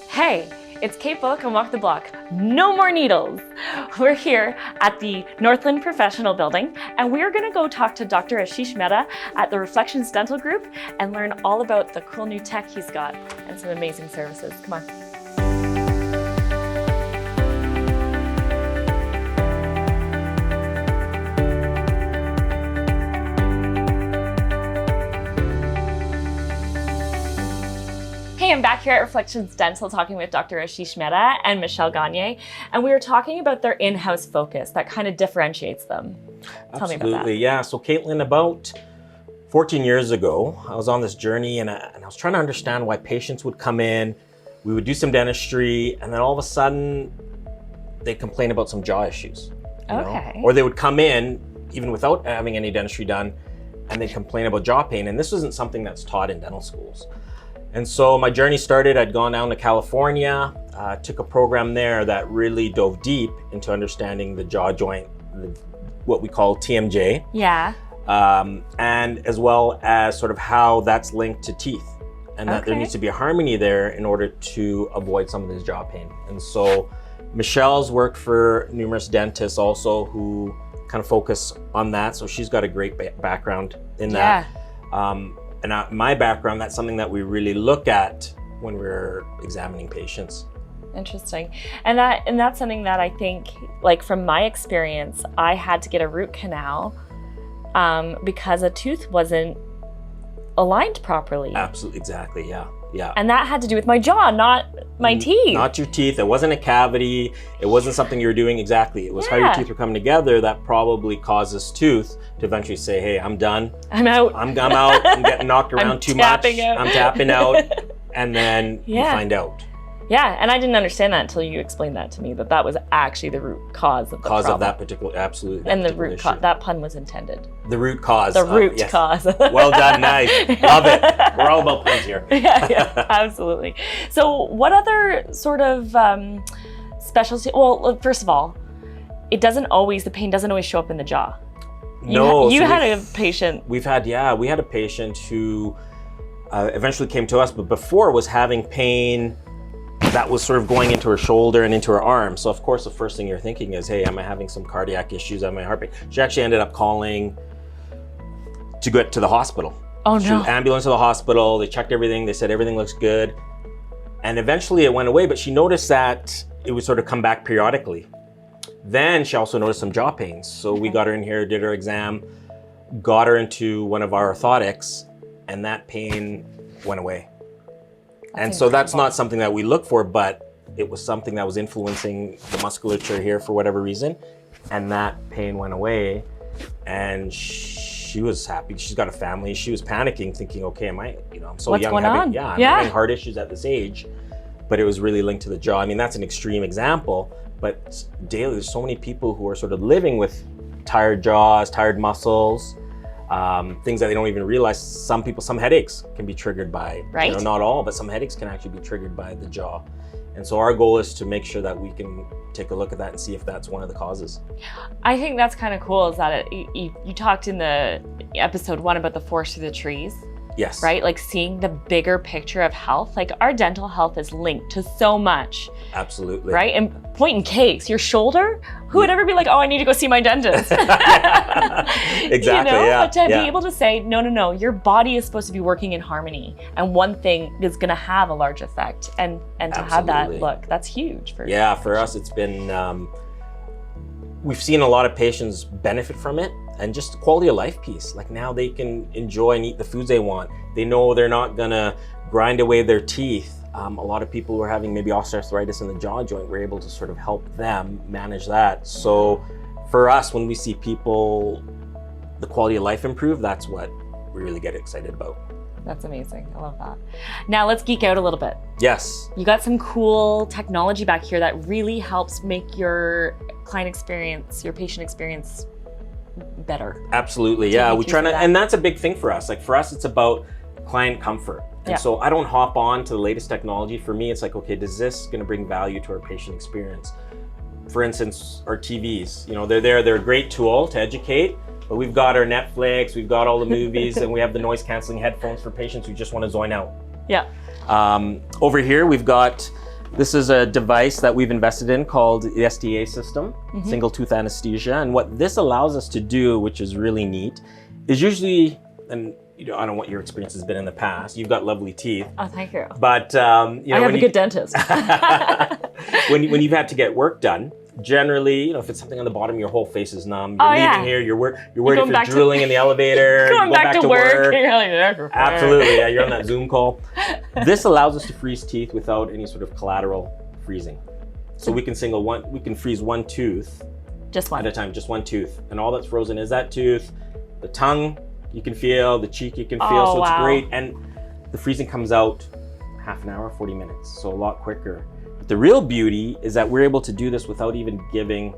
Hey, it's Kate Bullock and Walk the Block. No more needles. We're here at the Northland Professional Building, and we're gonna go talk to Dr. Ashish Mehta at the Reflections Dental Group and learn all about the cool new tech he's got and some amazing services. Come on. Hey, I'm back here at Reflections Dental talking with Dr. Ashish Mehta and Michelle Gagne, and we were talking about their in-house focus that kind of differentiates them. Tell me about that. Absolutely, yeah. So Katelyn, about 14 years ago, I was on this journey and I was trying to understand why patients would come in, we would do some dentistry, and then all of a sudden, they'd complain about some jaw issues. You know? Or they would come in, even without having any dentistry done, and they'd complain about jaw pain. And this isn't something that's taught in dental schools. And so my journey started, I'd gone down to California, took a program there that really dove deep into understanding the jaw joint, what we call TMJ. Yeah. And as well as sort of how that's linked to teeth. And that there needs to be a harmony there in order to avoid some of this jaw pain. And so Michelle's worked for numerous dentists also who kind of focus on that. So she's got a great background in that. And my background, that's something that we really look at when we're examining patients. Interesting. And that's something that I think, like from my experience, I had to get a root canal because a tooth wasn't aligned properly. Absolutely, exactly, yeah. Yeah. And that had to do with my jaw, not my teeth. Not your teeth. It wasn't a cavity. It wasn't something you were doing exactly. It was how your teeth were coming together that probably caused this tooth to eventually say, hey, I'm done. I'm out. I'm out. I'm getting knocked around too much. I'm tapping out. And then you find out. Yeah, and I didn't understand that until you explained that to me, that was actually the root cause of the problem. Of that particular, absolutely. And the root cause, that pun was intended. The root cause. The root cause. Well done, nice. Love it. We're all about puns here. Yeah, absolutely. So what other sort of specialty, well, first of all, the pain doesn't always show up in the jaw. No. You had a patient. We had a patient who eventually came to us, but before was having pain that was sort of going into her shoulder and into her arm. So of course, the first thing you're thinking is, hey, am I having some cardiac issues? Am I heart pain? She actually ended up calling to get to the hospital. Oh no. Ambulance to the hospital. They checked everything. They said everything looks good. And eventually it went away, but she noticed that it would sort of come back periodically. Then she also noticed some jaw pains. So we got her in here, did her exam, got her into one of our orthotics, and that pain went away. And so that's not something that we look for, but it was something that was influencing the musculature here for whatever reason. And that pain went away and she was happy. She's got a family. She was panicking, thinking, okay, I'm so What's young. Going on? I'm having heart issues at this age, but it was really linked to the jaw. I mean, that's an extreme example, but daily there's so many people who are sort of living with tired jaws, tired muscles, things that they don't even realize. Some headaches can be triggered by, not all, but some headaches can actually be triggered by the jaw. And so our goal is to make sure that we can take a look at that and see if that's one of the causes. I think that's kind of cool is that you talked in the episode 1 about the forest through the trees. Yes. Right? Like seeing the bigger picture of health. Like our dental health is linked to so much. Absolutely. Right? And point in case, your shoulder, who would ever be like, oh, I need to go see my dentist? Exactly, But to be able to say, no, your body is supposed to be working in harmony. And one thing is going to have a large effect. And to have that look, that's huge. For us, it's been, we've seen a lot of patients benefit from it. And just the quality of life piece. Like now they can enjoy and eat the foods they want. They know they're not gonna grind away their teeth. A lot of people who are having maybe osteoarthritis in the jaw joint, we're able to sort of help them manage that. So for us, when we see people, the quality of life improve, that's what we really get excited about. That's amazing. I love that. Now let's geek out a little bit. Yes. You got some cool technology back here that really helps make your client experience, your patient experience better. Absolutely, yeah. We try to, and that's a big thing for us. Like for us, it's about client comfort. And so I don't hop on to the latest technology. For me, it's like, okay, is this going to bring value to our patient experience? For instance, our TVs, they're a great tool to educate, but we've got our Netflix, we've got all the movies, and we have the noise canceling headphones for patients who just want to zone out. Yeah. Over here, we've got, this is a device that we've invested in called the STA system, single tooth anesthesia. And what this allows us to do, which is really neat, is usually, and I don't know what your experience has been in the past. You've got lovely teeth. Oh, thank you. But I have a good dentist. when you've had to get work done, generally, if it's something on the bottom, your whole face is numb. You're leaving here. You're worried if you're drooling in the elevator. Going back to work. Absolutely, yeah. You're on that Zoom call. This allows us to freeze teeth without any sort of collateral freezing. So we can freeze one tooth, just one at a time, just one tooth, and all that's frozen is that tooth. The tongue you can feel, the cheek you can feel. So it's great, and the freezing comes out half an hour, 40 minutes, so a lot quicker. The real beauty is that we're able to do this without even giving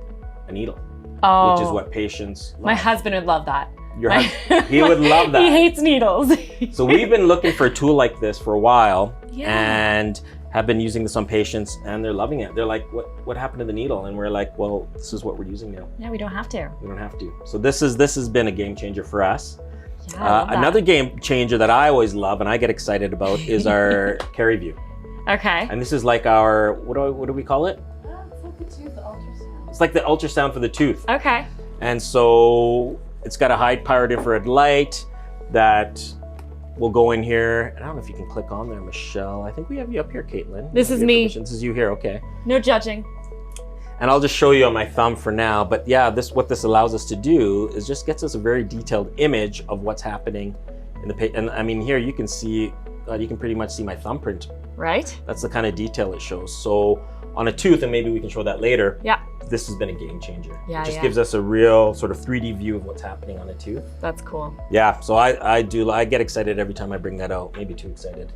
a needle, which is what patients love. My husband would love that. Your husband, he would love that. He hates needles. So we've been looking for a tool like this for a while and have been using this on patients, and they're loving it. They're like, what happened to the needle? And we're like, well, this is what we're using now. Yeah, we don't have to. We don't have to. So this has been a game changer for us. Yeah, another game changer that I always love and I get excited about is our Carry View. Okay. And this is like our, what do we call it? It's like the tooth ultrasound. It's like the ultrasound for the tooth. Okay. And so it's got a high-powered infrared light that will go in here. And I don't know if you can click on there, Michelle. I think we have you up here, Katelyn. This is me. This is you here, okay. No judging. And I'll just show you on my thumb for now. But yeah, what this allows us to do is just gets us a very detailed image of what's happening in the patient. And I mean, here you can see, you can pretty much see my thumbprint. Right. That's the kind of detail it shows. So on a tooth, and maybe we can show that later. Yeah. This has been a game changer. Yeah, it just gives us a real sort of 3D view of what's happening on a tooth. That's cool. Yeah, so I get excited every time I bring that out. Maybe too excited.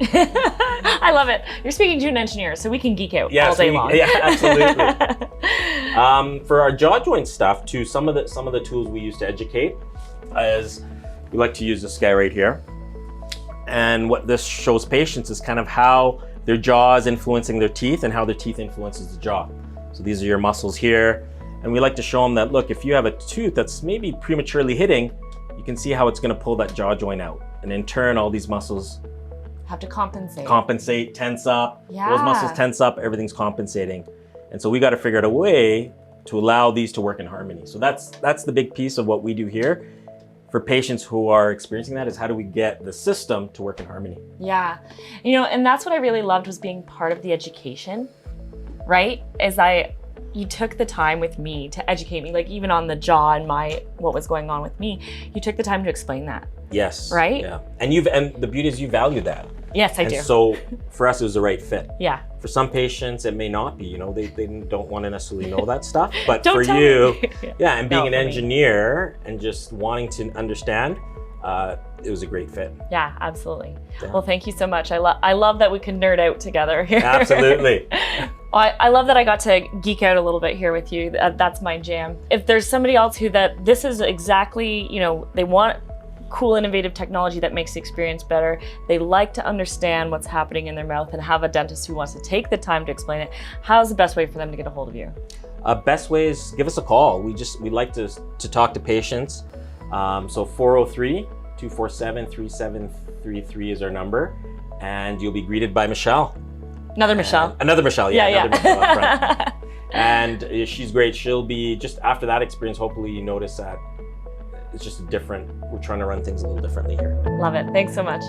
I love it. You're speaking to an engineer, so we can geek out all day long. Yeah, absolutely. For our jaw joint stuff, too, some of the tools we use to educate is we like to use this guy right here. And what this shows patients is kind of how their jaw is influencing their teeth and how their teeth influences the jaw. So these are your muscles here. And we like to show them that, look, if you have a tooth that's maybe prematurely hitting, you can see how it's going to pull that jaw joint out. And in turn, all these muscles have to compensate. Compensate, tense up. Yeah. Those muscles tense up, everything's compensating. And so we got to figure out a way to allow these to work in harmony. So that's the big piece of what we do here. For patients who are experiencing that, is how do we get the system to work in harmony? Yeah. And that's what I really loved, was being part of the education, right? You took the time with me to educate me, like even on the jaw and what was going on with me, you took the time to explain that. Yes. Right? Yeah. And the beauty is you value that. Yes, I do. So for us, it was the right fit. Yeah. For some patients, it may not be, they don't want to necessarily know that stuff, but Don't for tell you, me. yeah, and being an engineer and just wanting to understand, it was a great fit. Yeah, absolutely. Yeah. Well, thank you so much. I love that we can nerd out together here. Absolutely. I love that I got to geek out a little bit here with you. That's my jam. If there's somebody else this is exactly, they want cool, innovative technology that makes the experience better. They like to understand what's happening in their mouth and have a dentist who wants to take the time to explain it. How's the best way for them to get a hold of you? Best way is give us a call. We like to talk to patients. So 403-247-3733 is our number, and you'll be greeted by Michelle. Another Michelle. Another Michelle, yeah. Yeah. Another Michelle up front. And she's great. She'll be, just after that experience, hopefully you notice that it's just we're trying to run things a little differently here. Love it. Thanks so much.